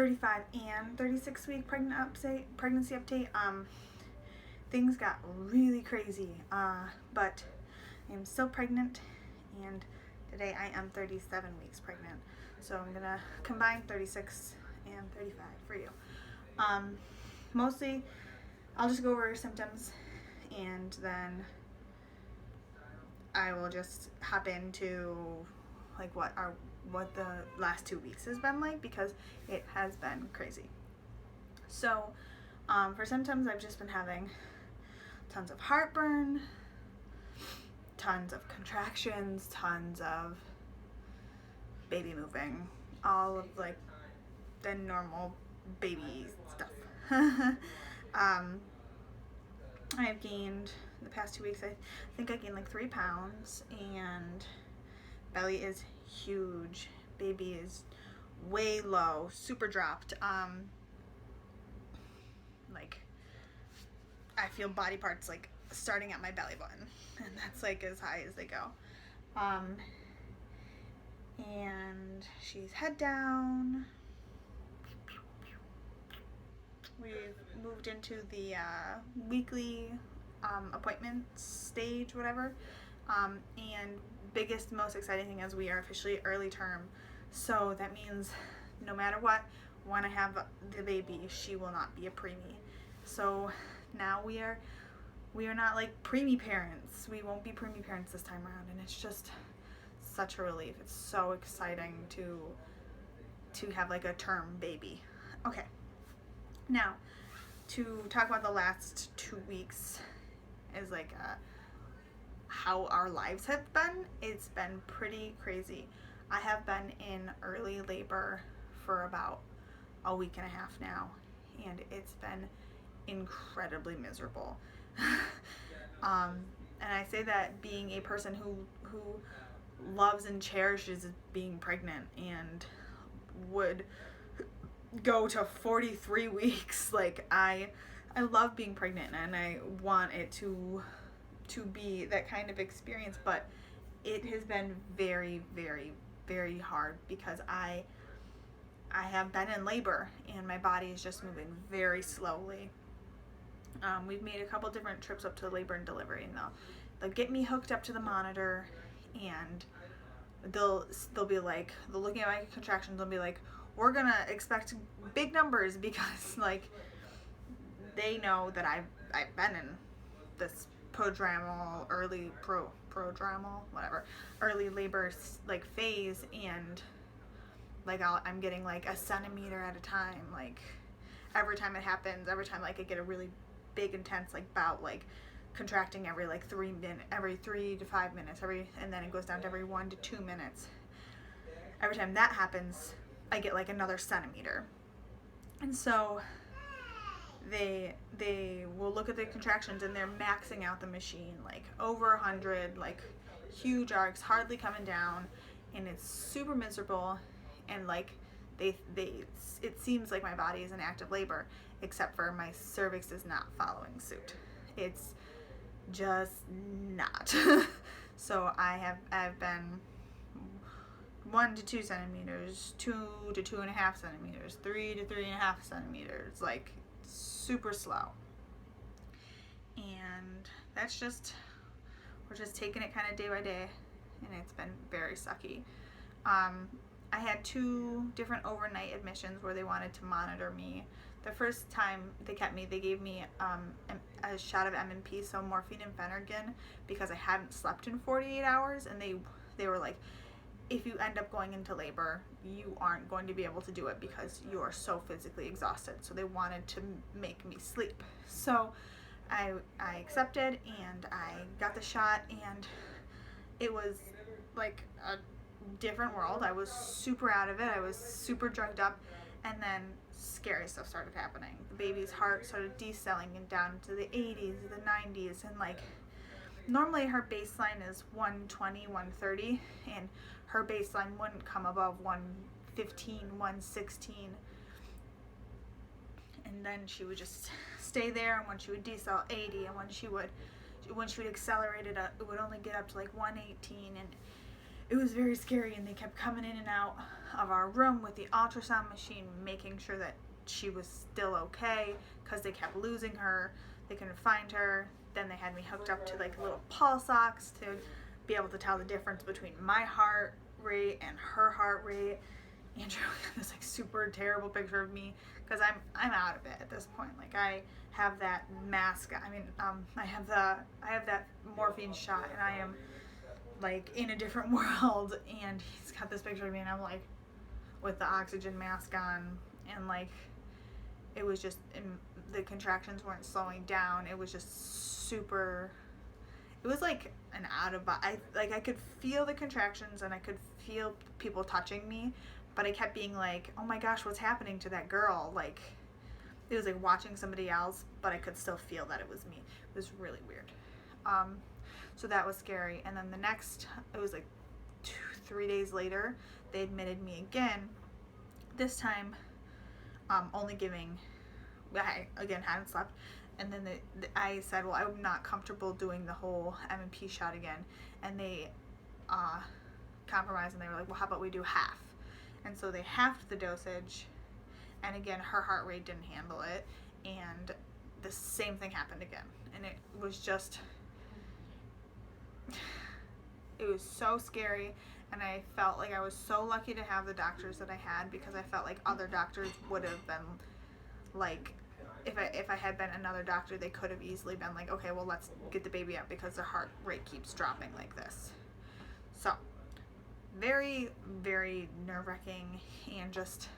35 and 36 week pregnancy update. Things got really crazy, but I'm still pregnant, and today I am 37 weeks pregnant. So I'm gonna combine 36 and 35 for you. Mostly, I'll just go over symptoms, and then I will just hop into like what the last 2 weeks has been like, because it has been crazy. So for symptoms, I've just been having tons of heartburn, tons of contractions, tons of baby moving, all of like the normal baby stuff. I've gained the past 2 weeks, I think I gained like 3 pounds, and belly is huge, baby is way low, super dropped. Like I feel body parts like starting at my belly button, and that's like as high as they go. And she's head down. We've moved into the weekly appointment stage, whatever. And biggest, most exciting thing is we are officially early term. So that means no matter what, when I have the baby, she will not be a preemie. So now we are not like preemie parents. We won't be preemie parents this time around, and it's just such a relief. It's so exciting to have like a term baby. Okay. Now, to talk about the last 2 weeks is like how our lives have been. It's been pretty crazy. I have been in early labor for about a week and a half now, and it's been incredibly miserable. And I say that being a person who loves and cherishes being pregnant and would go to 43 weeks. Like I love being pregnant, and I want it to be that kind of experience, but it has been very, very, very hard because I have been in labor and my body is just moving very slowly. We've made a couple different trips up to labor and delivery, and they'll get me hooked up to the monitor, and they'll be like, they'll look at my contractions, they'll be like, we're gonna expect big numbers, because like they know that I've been in this prodromal, early labor like phase, and like I'm getting like a centimeter at a time, like every time it happens, every time like I get a really big intense like bout, like contracting every like 3 to 5 minutes, and then it goes down to every 1 to 2 minutes. Every time that happens, I get like another centimeter. And so they will look at the contractions, and they're maxing out the machine like over 100, like huge arcs, hardly coming down, and it's super miserable. And like it seems like my body is in active labor, except for my cervix is not following suit. It's just not. So I've been 1 to 2 centimeters, 2 to 2.5 centimeters, 3 to 3.5 centimeters, like super slow. And that's just, we're just taking it kind of day by day, and it's been very sucky. I had 2 different overnight admissions where they wanted to monitor me. The first time they kept me, they gave me a shot of M&P, so morphine and Phenergan, because I hadn't slept in 48 hours, and they were like, if you end up going into labor, you aren't going to be able to do it because you are so physically exhausted. So they wanted to make me sleep. So I accepted, and I got the shot, and it was like a different world. I was super out of it. I was super drugged up, and then scary stuff started happening. The baby's heart started decelling and down to the 80s, the 90s, and like normally her baseline is 120, 130, and her baseline wouldn't come above 115, 116. And then she would just stay there, and when she would decel 80, and when she would accelerate it up, it would only get up to like 118, and it was very scary, and they kept coming in and out of our room with the ultrasound machine, making sure that she was still okay, because they kept losing her. They couldn't find her. Then they had me hooked up to like little pulse ox to be able to tell the difference between my heart rate and her heart rate. Andrew got this like super terrible picture of me, because I'm out of it at this point. Like, I have that mask. I mean, I have that morphine shot, and I am like in a different world. And he's got this picture of me, and I'm like with the oxygen mask on, and like it was just, the contractions weren't slowing down. It was just super. It was like an out of body. I could feel the contractions, and I could feel people touching me, but I kept being like, oh my gosh, what's happening to that girl? Like, it was like watching somebody else, but I could still feel that it was me. It was really weird. So that was scary. And then it was like 3 days later, they admitted me again. This time, only giving, I again hadn't slept. And then I said, well, I'm not comfortable doing the whole M&P shot again. And they compromised, and they were like, well, how about we do half? And so they halved the dosage. And again, her heart rate didn't handle it. And the same thing happened again. And it was just, it was so scary. And I felt like I was so lucky to have the doctors that I had, because I felt like other doctors would have been like, if I had been another doctor, they could have easily been like, okay, well, let's get the baby out because their heart rate keeps dropping like this. So very, very nerve-wracking, and just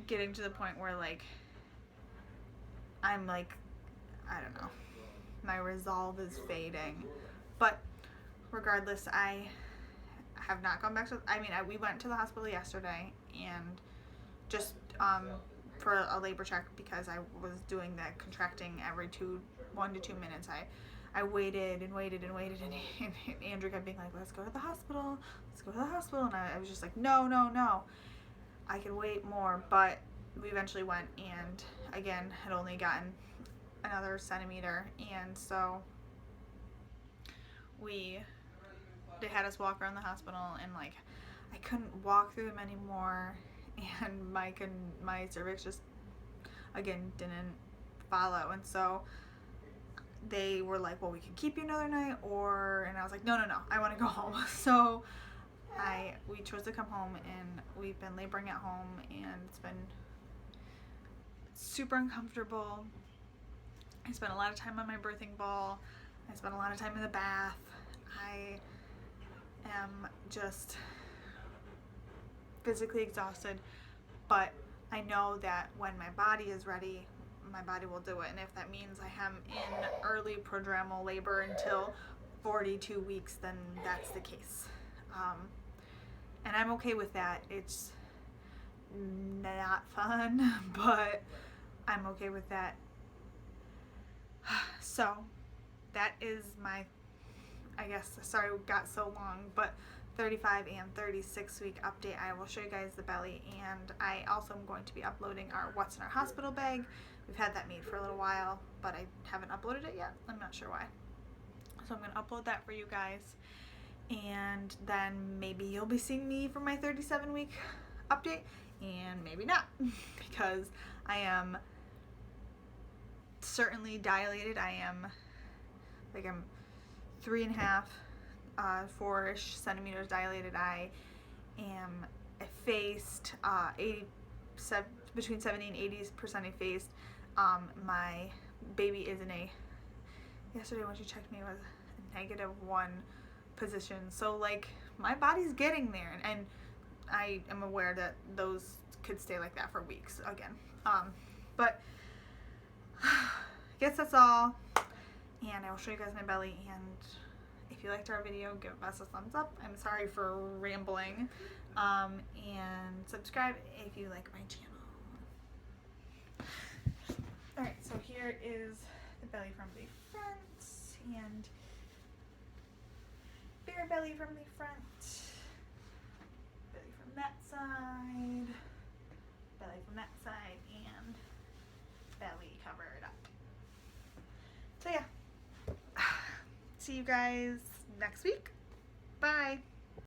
getting to the point where like I'm like, I don't know, my resolve is fading. But regardless, I have not gone back to, we went to the hospital yesterday, and just for a labor check, because I was doing the contracting every 1 to 2 minutes. I waited and waited and waited, and Andrew kept being like, let's go to the hospital, and I was just like, no, I can wait more. But we eventually went, and again had only gotten another centimeter, and so they had us walk around the hospital, and like I couldn't walk through them anymore, and my cervix just again didn't follow. And so they were like, well, we can keep you another night, and I was like, no, I want to go home. So we chose to come home, and we've been laboring at home, and it's been super uncomfortable. I spent a lot of time on my birthing ball. I spent a lot of time in the bath. I am just physically exhausted, but I know that when my body is ready, my body will do it. And if that means I am in early prodromal labor until 42 weeks, then that's the case. And I'm okay with that. It's not fun, but I'm okay with that. So that is my, I guess, sorry it got so long, but 35 and 36 week update. I will show you guys the belly, and I also am going to be uploading our What's in Our Hospital bag. We've had that made for a little while, but I haven't uploaded it yet. I'm not sure why. So I'm going to upload that for you guys, and then maybe you'll be seeing me for my 37 week update, and maybe not, because I am certainly dilated. I'm 3.5 4-ish centimeters dilated. I am effaced, between 70 and 80% effaced. My baby is yesterday when she checked me, it was a -1 position. So like my body's getting there, and I am aware that those could stay like that for weeks again. But I guess that's all, and I will show you guys my belly. And if you liked our video, give us a thumbs up. I'm sorry for rambling, and subscribe if you like my channel. Alright, so here is the belly from the front, and bare belly from the front, belly from that side, belly from that side, and belly covered up. So yeah, see you guys next week. Bye.